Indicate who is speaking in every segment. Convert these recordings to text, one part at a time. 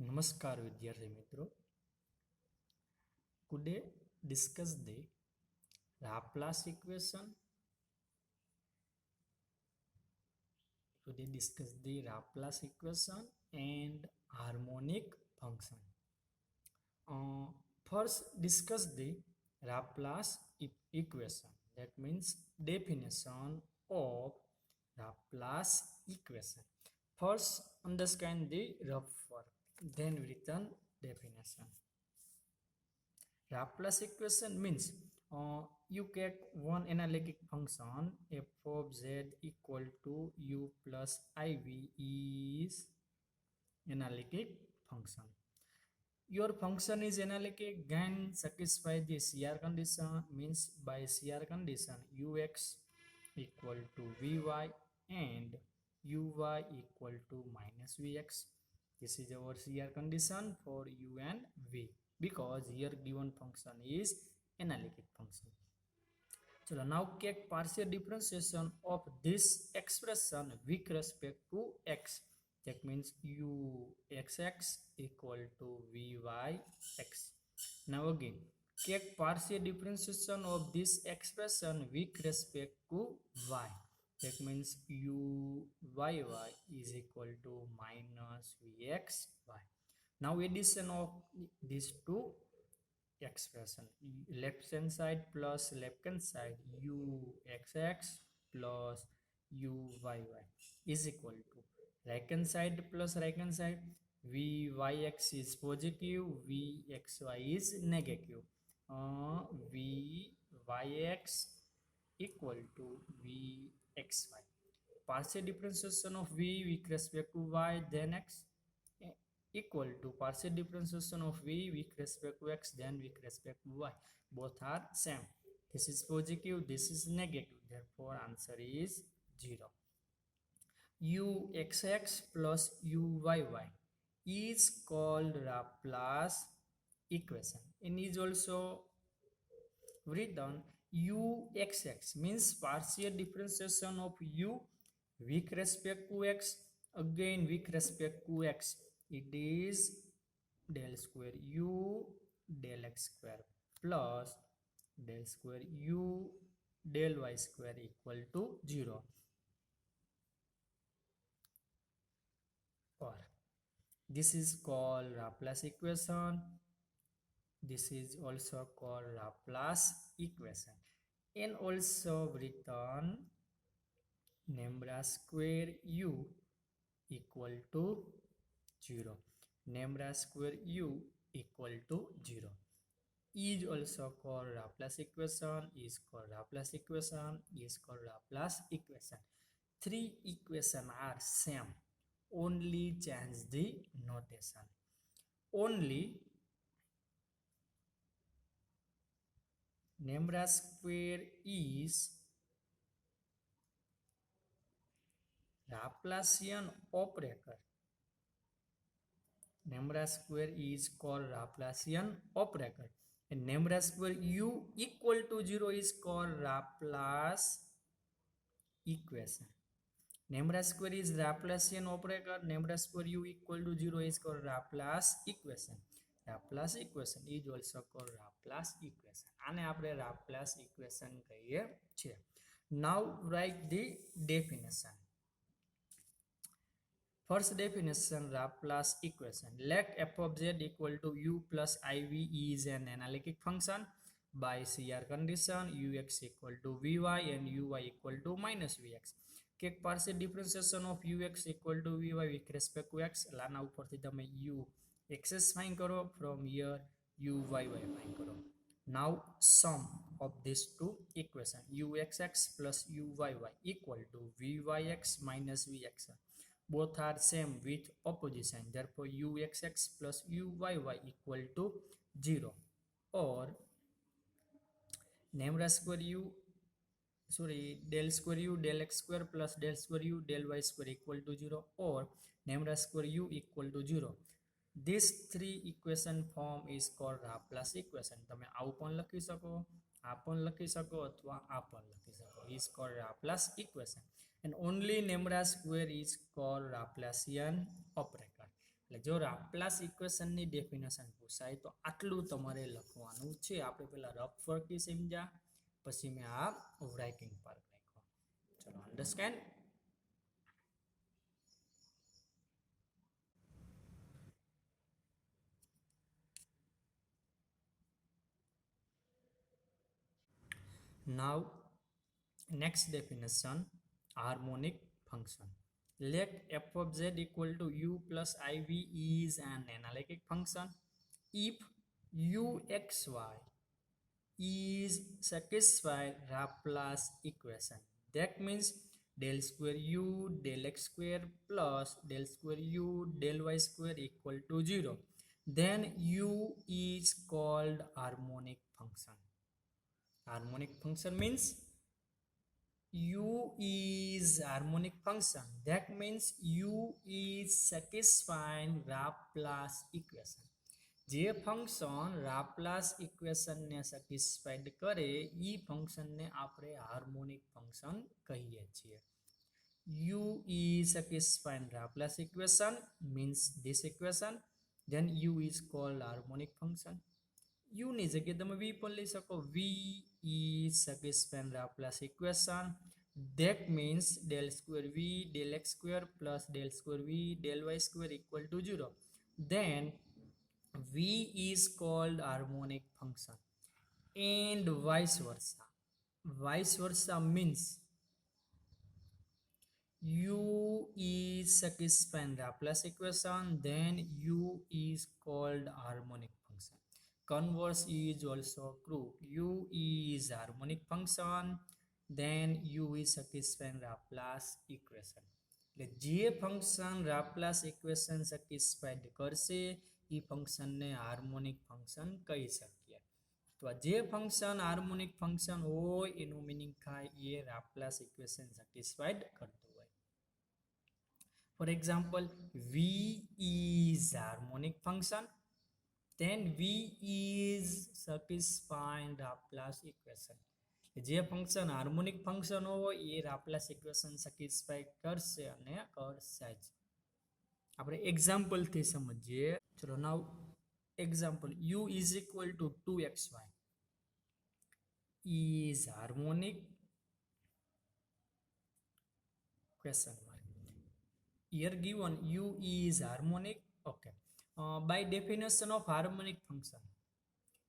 Speaker 1: નમસ્કાર વિદ્યાર્થી મિત્રો. Today discuss the Laplace equation. And harmonic function. First discuss the Laplace equation. That means definition of Laplace equation. First understand the rough form, then return definition. Laplace equation means you get one analytic function f of z equal to u plus iv is analytic function. Your function is analytic when satisfy the CR condition, means by CR condition ux equal to vy and uy equal to minus vx. This is our CR condition for u and v, because here given function is analytic function. So now take partial differentiation of this expression with respect to x. That means uxx equal to vyx. Now again, take partial differentiation of this expression with respect to y. That means uyy is equal to minus vxy. Now addition of these two expression, left hand side plus left hand side uxx plus uyy is equal to right hand side plus right hand side vyx is positive, vxy is negative. Vyx equal to vxy. Partial differentiation of v with respect to y, then x equal to partial differentiation of v with respect to x, then with respect to y. Both are same. This is positive, this is negative. Therefore, answer is 0. Uxx plus uyy is called Laplace equation and is also written uxx means partial differentiation of u with respect to x, again with respect to x. It is del square u del x square plus del square u del y square equal to 0. Or this is called Laplace equation. This is also called Laplace equation and also written lambda square u equal to 0. Lambda square u equal to 0 is also called Laplace equation, is called Laplace equation, is called Laplace equation. Three equations are same, only change the notation. Only lambda square is Laplacian operator. Lambda square is called Laplacian operator, and lambda square u equal to 0 is called Laplace equation. Lambda square is Laplacian operator, lambda square u equal to 0 is called Laplace equation. Laplace equation is also called Laplace equation. આને આપણે Laplace equation કહીએ છીએ. Now write the definition. First definition, Laplace equation. Let f of z equal to u plus iv is an analytic function by CR condition ux equal to vy and uy equal to minus vx. Take partial differentiation of ux equal to vy with respect to x. Lana ઉપરથી તમે uxs find કરો, from here uyy find કરો. Now sum of these two equations, uxx plus uyy equal to vyx minus vx. Both are same with opposition, therefore uxx plus uyy equal to 0. Or lambda square u del square u del x square plus del square u del y square equal to 0, or lambda square u equal to 0. This three equation form is called Laplace equation. તમે આવું પણ લખી શકો, આ પણ લખી શકો અથવા આ પણ લખી શકો. Is called Laplace equation. And only lambda square is called Laplacian operator. એટલે જો લાપ્લાસ ઇક્વેશનની ડેફિનેશન પૂછાય તો આટલું તમારે લખવાનું છે. આપણે પહેલા રફ વર્કથી સમજ્યા, પછી મેં આ રાઇટિંગ પાર્ટ નાખ્યો. ચલો understand. Now, next definition, harmonic function. Let f of z equal to u plus iv is an analytic function if uxy is satisfied Laplace equation. That means del square u del x square plus del square u del y square equal to 0. Then u is called harmonic function. Harmonic function means u is harmonic function. That means u is satisfying Laplace equation. જે function Laplace ઇક્વેશનને satisfied કરે એ ફંક્શનને આપણે harmonic function કહીએ છીએ. u is satisfying Laplace equation means this equation, then u is called harmonic function. u ની જગ્યાએ તમે v પણ લઈ શકો. v is satisfying Laplace equation. That means del square v del x square plus del square v del y square equal to 0. Then v is called harmonic function. And vice versa. Vice versa means u is satisfying Laplace equation, then u is called harmonic function. Converse is also true. u is harmonic function, then u is satisfying Laplace equation. એટલે જે function Laplace equation satisfied કરશે એ ફંક્શનને harmonic function કહી શકીએ. તો જે function harmonic function હોય એનું મિનિંગ થાય એ લાપ્લાસ ઇક્વેશન સેટિસ્ફાઈડ કરતું હોય. For example, v is harmonic function, then v is satisfying Laplace equation. જે ફંક્શન હાર્મોનિક ફંક્શન હોય એ લાપ્લાસ ઇક્વેશન સેટિસ્ફાઈ કરશે અને કરશે જ. આપણે એક્ઝામ્પલથી સમજીએ. ચલો નાવ example, u is equal to 2xy is harmonic question mark. Here given u is harmonic. Okay. By definition of harmonic function,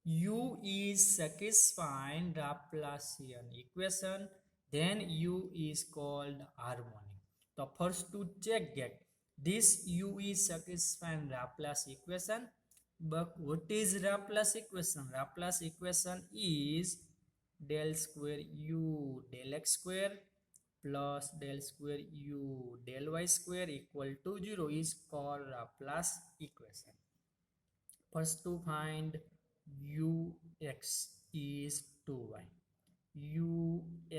Speaker 1: u is satisfying Laplacian equation, then u is called harmonic. So first to check that this u is satisfying Laplace equation. But what is Laplace equation? Laplace equation is del square u del x square plus del square u del y square equal to 0 is called Laplace equation. First to find ux is 2y,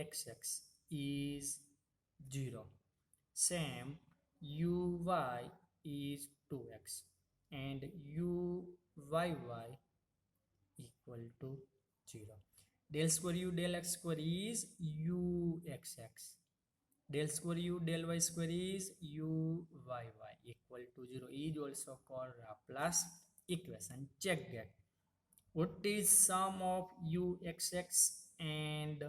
Speaker 1: uxx is 0, same uy is 2x, and uyy equal to 0. Del square u del x square is uxx, del square u del y square is uyy equal to 0 is also called Laplace equation. Check that. What is sum of uxx and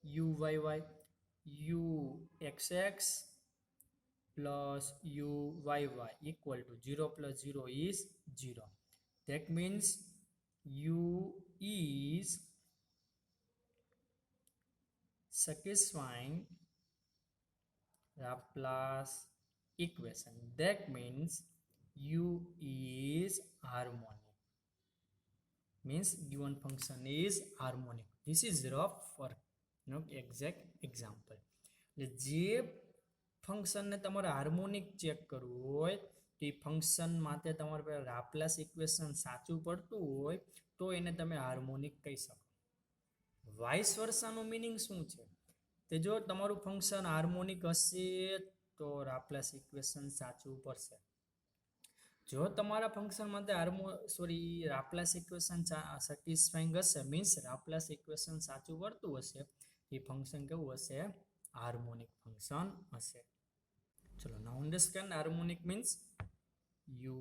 Speaker 1: uyy? uxx plus uyy equal to 0 plus 0 is 0. That means u is satisfying Laplace equation. That means u is harmonic. Means given function is harmonic. This is rough work, not exact example. જે ફંક્શનને તમારે harmonic check કરવું હોય તો એ function માટે તમારે પહેલાં Laplace equation સાચું પડતું હોય તો એને તમે હાર્મોનિક કહી શકો. વાઇસ વર્સાનું મિનિંગ શું છે? તે જો તમારું ફંક્શન હાર્મોનિક હશે તો લાપ્લાસ ઇક્વેશન સાચું પડશે. જો તમારા ફંક્શન માટે લાપ્લાસ ઇક્વેશન સેટિસ્ફાઈંગ હશે, મીન્સ લાપ્લાસ ઇક્વેશન સાચું પડતું હશે, એ ફંક્શન કેવું હશે? હાર્મોનિક ફંક્શન હશે. चलो now understand harmonic means u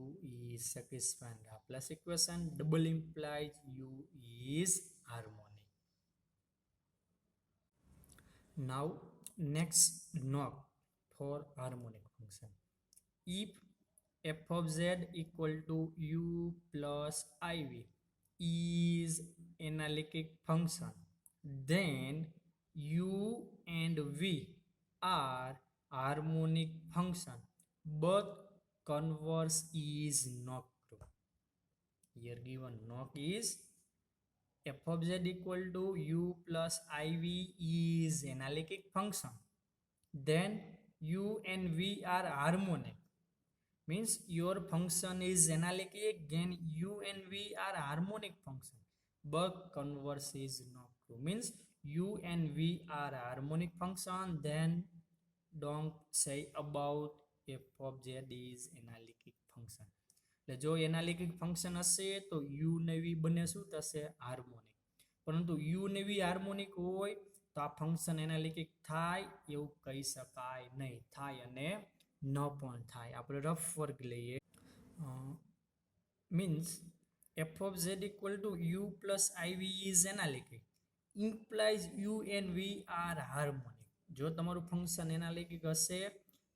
Speaker 1: is satisfying Laplace equation, double implies u is harmonic. Now next knock for harmonic function. If f of z equal to u plus iv is analytic function, then u and v are harmonic function, but converse is not true. Here given knock is f of z equal to u plus iv is analytic function, then u and v are harmonic. Means your function is analytic, then u and v are harmonic function, but converse is not true. Means u and v are harmonic function, then don't say about f of z is analytic function. એટલે જો analytic function હશે તો u ને v બંને શું થશે harmonic, પરંતુ u ને v હાર્મોનિક હોય તો આ ફંક્શન એનાલિટિક થાય એવું કહી શકાય નહીં, થાય અને ન પણ થાય. આપણે રફ વર્ગ લઈએ. means f of z equal to u plus iv is analytic implies u and v are harmonic. જો તમારું ફંક્શન એનાલિટિક હશે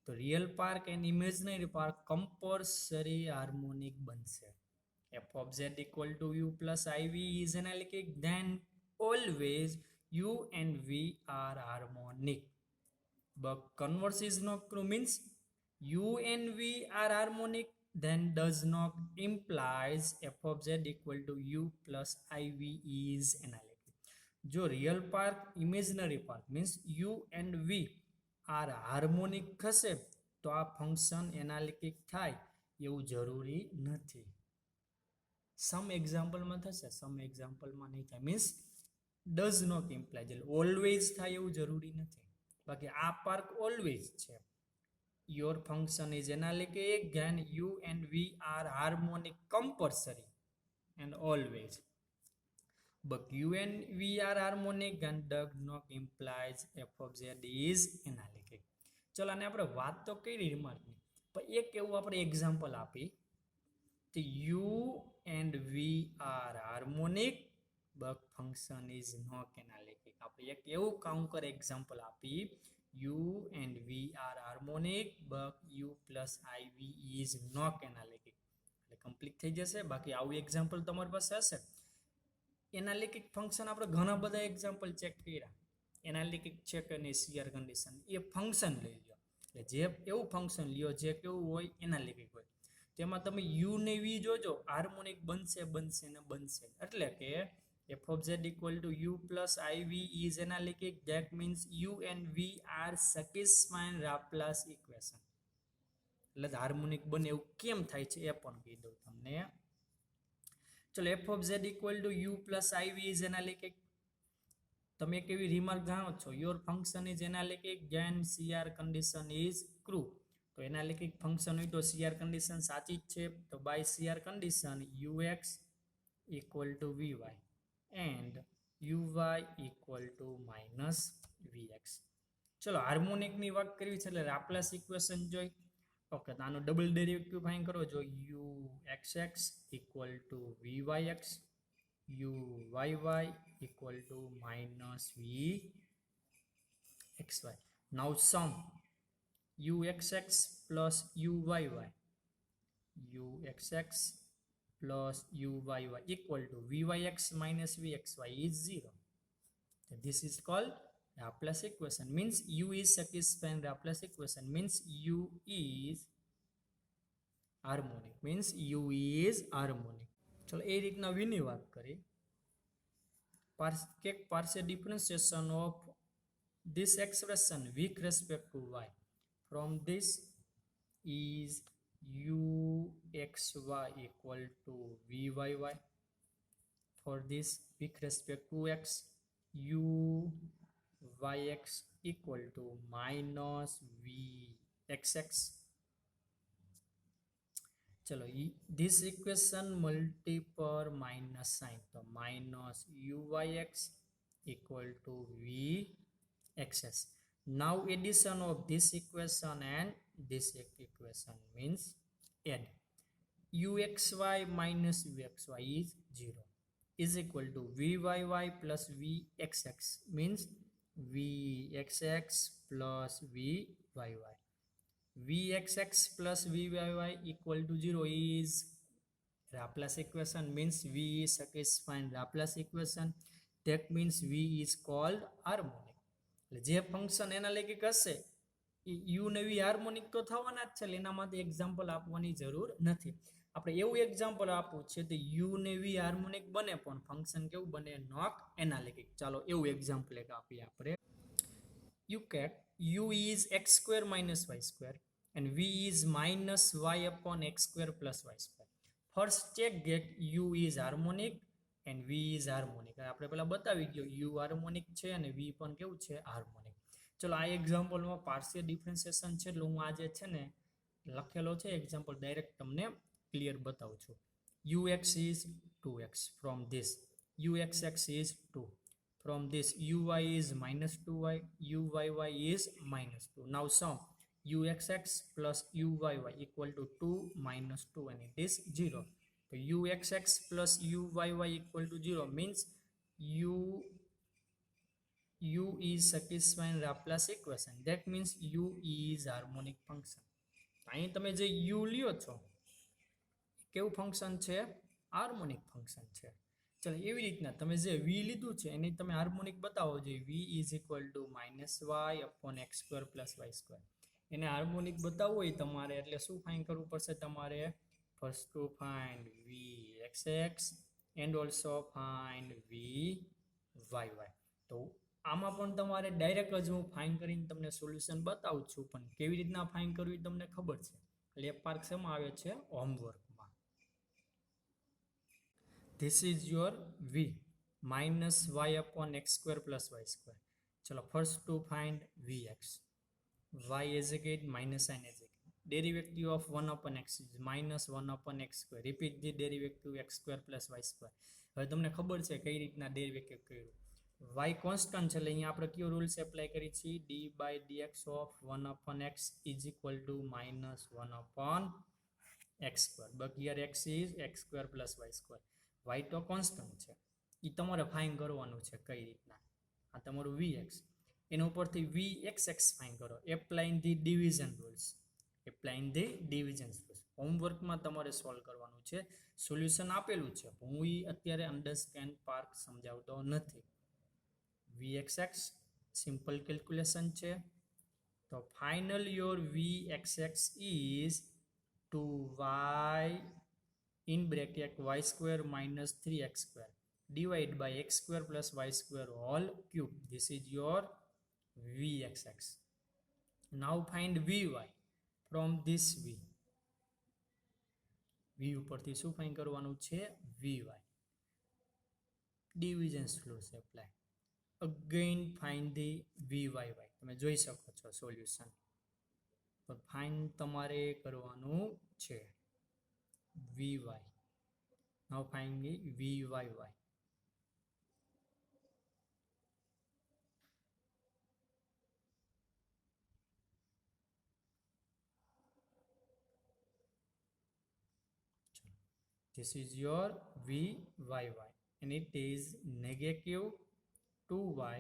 Speaker 1: તો real part and imaginary part compulsory harmonic બનશે. f of z equal to u plus iv is analytic, then always u and v are harmonic. But converse is not true. Means u and v are harmonic, then does not implies f of z equal to u plus iv is analytic. જો real part imaginary part means u and v are harmonic થશે તો આ function analytic થાય એવું જરૂરી નથી. સમ એક્ઝામ્પલમાં થશે, સમ એક્ઝામ્પલમાં નહીં થાય. મીન્સ ડઝ નોટ ઇમ્પ્લાય, એટલે ઓલવેઝ થાય એવું જરૂરી નથી. બાકી આ પાર્ટ ઓલવેઝ છે. Your function is analytic, then you and we are harmonic compulsory and always. But u and v are harmonic and does not implies f of z is analytic. ચલો આને આપણે વાત તો કરી રિમાર્કની, પણ એક એવું આપણે એક્ઝામ્પલ આપી તો u and v are harmonic but function is not analytic. આપણે એક એવું કાઉન્ટર એક્ઝામ્પલ આપી u and v are harmonic but u plus iv is not analytic. એટલે કમ્પ્લીટ થઈ જશે. બાકી આવું એક્ઝામ્પલ તમારી પાસે હશે. એનાલિટિક ફંક્શન આપણે ઘણા બધા એક્ઝામ્પલ ચેક કર્યા. એનાલિટિક છે કે નહીં સીઆર કન્ડિશન, એ ફંક્શન લઈ લો. એટલે જે એવું ફંક્શન લ્યો જે કેવું હોય એનાલિટિક હોય, તેમાં તમે યુ ને વી જોજો હાર્મોનિક બનશે બનશે ને બનશે. એટલે કે f of z equal to u plus iv is analytic, that means u and v are satisfying Laplace equation. એટલે હાર્મોનિક બને એવું કેમ થાય છે એ પણ કહી દઉં તમને. ચલો f of z equal to u plus iv is analytic. તમે કેવી રિમાર્ક જાણો છો, your function is analytic then CR condition is true. તો એનાલિટિક ફંક્શન હોય તો સીઆર કન્ડિશન સાચી જ છે. તો by CR condition ux equal to vy and uy equal to minus vx. ચલો હાર્મોનિકની વાત કરવી છે એટલે લાપ્લાસ ઇક્વેશન જોઈ. ઓકે, તો આનો ડબલ ડેરિવેટિવ ફાઇન્ડ કરો. જો uxx equal to vyx, uyy equal to minus vxy. Now sum uxx plus uyy, uxx plus uyy equal to vyx minus vxy is 0. This is called Laplace equation. Means u is satisfying Laplace equation, means u is harmonic. Means u is harmonic. ચલો એ રીતના વીની વાત કરી. partial differentiation of this expression with respect to y from this is uxy equal to vyy. For this with respect to x, uyx equal to minus vxx. चलो this equation multiple minus sign, तो minus uyx equal to vxx. Now addition of this equation and this equation means add uxy minus uxy is 0 is equal to vyy plus vxx means vxx plus vyy. Vxx plus vyy equal to 0 is Laplace equation means V is satisfying Laplace equation. That means V is called harmonic. જે function analytic હશે એ u ને v harmonic તો થવાના જ છે, એના માટે example આપવાની જરૂર નથી. આપણે એવું એક્ઝામ્પલ આપવું છે તો u ને v હાર્મોનિક બને પણ ફંક્શન કેવું બને? Not analytic. ચાલો એવું એક્ઝામ્પલ એક આપીએ આપણે. You get u is x square minus y square and v is minus y upon x square plus y square. First check that u is harmonic and v is harmonic. આપણે પહેલા બતાવી ગયો u harmonic છે અને v પણ કેવું છે? Harmonic. ચલો આ એક્ઝામ્પલમાં પાર્શિયલ ડિફરન્શિએશન છે એટલે હું આજે છે ને લખેલો છે એક્ઝામ્પલ ડાયરેક્ટ તમને ક્લિયર બતાવું છું. ux is 2x from this, uxx is 2 from this, uy is minus 2y, uyy is minus 2. Now sum uxx plus uyy equal to 2 minus 2 and it is 0. So uxx plus uyy equal to 0 means u is satisfying Laplace equation. That means u is harmonic function. અહીં તમે જે u લ્યો છો કેવું function છે? Harmonic function છે. ચલો એવી રીતના તમે જે v લીધું છે એની તમે હાર્મોનિક બતાવો જોઈએ. v is equal to minus y upon x square plus y square. એને હાર્મોનિક બતાવવું હોય તમારે એટલે શું ફાઇન્ડ કરવું પડશે તમારે? First to find vxx and also find vyy. તો આમાં પણ તમારે ડાયરેક્ટ જ હું ફાઇન્ડ કરીને તમને સોલ્યુશન બતાવું છું, પણ કેવી રીતના ફાઇન્ડ કરવું તમને ખબર છે. લેપ પાર્ક શેમાં આવે છે? હોમવર્કમાં. This is your v minus y upon x square plus y square. ચલો first to find vx. y is again minus sign is again. Derivative of 1 upon x is minus 1 upon x square. Repeat the derivative x square plus y square. હવે તમને ખબર છે કઈ રીતના derivative કર્યું. y constant છે એટલે અહીંયા આપણે કયો રૂલ્સ એપ્લાય કરી છે? d by dx of 1 upon x is equal to minus 1 upon x square. But here x is x square plus y square. y તો કોન્સ્ટન્ટ છે, એ તમારે ફાઇન્ડ કરવાનું છે કઈ રીતના. આ તમારું vx, એના ઉપરથી vxx ફાઇન્ડ કરો. Applying the division rules. Applying the division rules હોમવર્કમાં તમારે સોલ્વ કરવાનું છે. સોલ્યુશન આપેલું છે, હું એ અત્યારે અન્ડરસ્ટેન્ડ પાર્ટ સમજાવતો નથી. vxx સિમ્પલ કેલ્ક્યુલેશન છે. તો final your vxx is 2y in bracket y square minus 3x square divided by x square plus y square whole cube. This is your vxx. Now find vy from this v. v ઉપરથી શું find કરવાનું છે? vy. Division rules apply. Again find the vyy. તમે જોઈ શકો છો solution. તો find તમારે કરવાનું છે vy. Now find the vyy. This is your vyy and it is negative 2y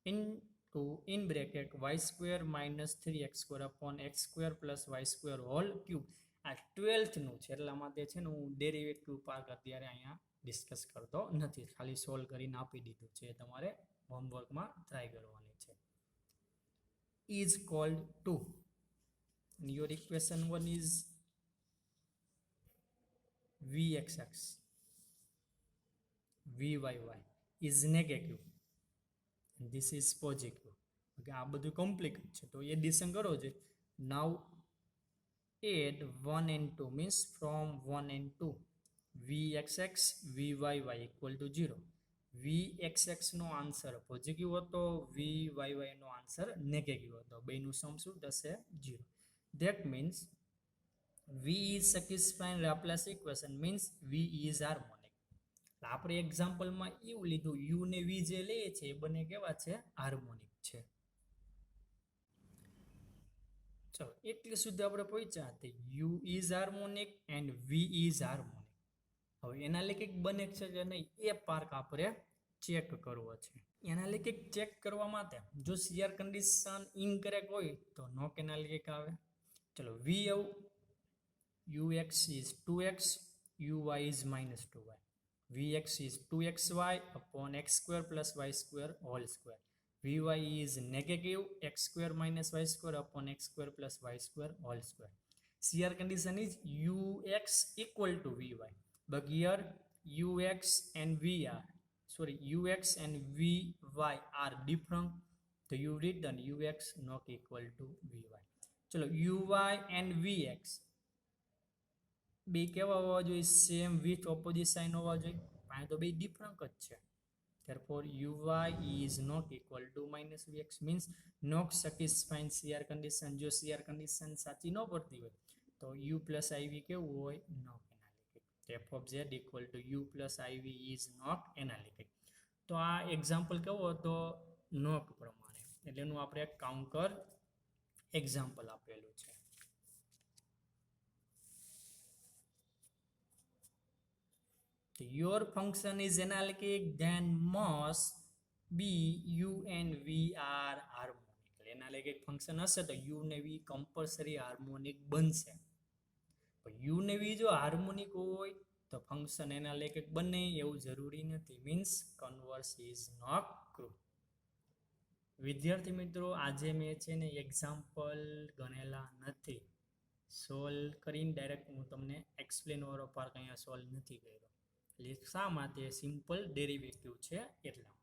Speaker 1: into in bracket y square minus 3x square upon x square plus y square whole cube. આ 12th નું છે એટલા માટે છે ને હું derivative part અત્યારે અહીંયા ડિસ્કસ કરતો નથી, ખાલી સોલ્વ કરીને આપી દીધું છે. તમારે હોમવર્કમાં ટ્રાય કરવાની છે. is called 2 and your equation 1 is vxx. vyy is negative and this is positive. Okay, આ બધું કોમ્પ્લિકેટ છે તો એડિશન કરો છે. now add 1 and 2 means from 1 and 2 vxx vyy equal to 0. vxx નો આન્સર પોઝિટિવ હતો, vyy નો answer negative હતો. બેનું સમ શું થશે? 0. that means v is satisfying Laplace equation means v is harmonic. આપણે એક્ઝામ્પલમાં એવું લીધું u ને v જે લઈએ છે એ બંને કેવા છે? હાર્મોનિક છે. ચલો એટલે સુધી આપણે પહોંચ્યા તે u is harmonic and v is harmonic. હવે એનાલિટિક બને છે કે નહીં એ પાર્ક આપણે ચેક કરવો છે. એનાલિટિક ચેક કરવા માટે જો સીઆર કન્ડિશન ઇનકરેક્ટ હોય તો નોક એનાલિટિક આવે. ચલો વી ux is 2x, uy is minus 2y. vx is 2xy upon x square plus y square whole square. vy is negative x square minus y square upon x square plus y square whole square. CR condition is ux equal to vy. But here ux and vy are different. So you written ux not equal to vy. ચલો uy and vx બે કેવા હોવા જોઈએ? Same with opposite sign હોવા જોઈએ. પણ તો બે ડિફરન્ટ જ છે. therefore uy is not equal to minus vx means not satisfying CR condition. જો CR condition સાચી ન પડતી હોય તો u plus iv કેવું હોય? not analytic. f of z equal to u plus iv is not analytic. તો આ એક્ઝામ્પલ કેવો હતો? નોક પ્રમાણે. એટલે એનું આપણે કાઉન્ટર એક્ઝામ્પલ આપેલું છે. Your function is analytic, then must be u and v are harmonic. Analytic function હશે તો u ને v કમ્પલસરી હાર્મોનિક બનશે. u ને v જો હાર્મોનિક હોય તો ફંક્શન એનાલિટિક બને એવું જરૂરી નથી. Means converse is not true. વિદ્યાર્થી મિત્રો આજે મેં છે ને એક્ઝામ્પલ ગણેલા નથી. સોલ્વ કરીને ડાયરેક્ટ હું તમને એક્સપ્લેન ઓવર પાર્ક અહીંયા સોલ્વ નથી કર્યો. શા માટે? સિમ્પલ ડેરિવેટિવ છે એટલા.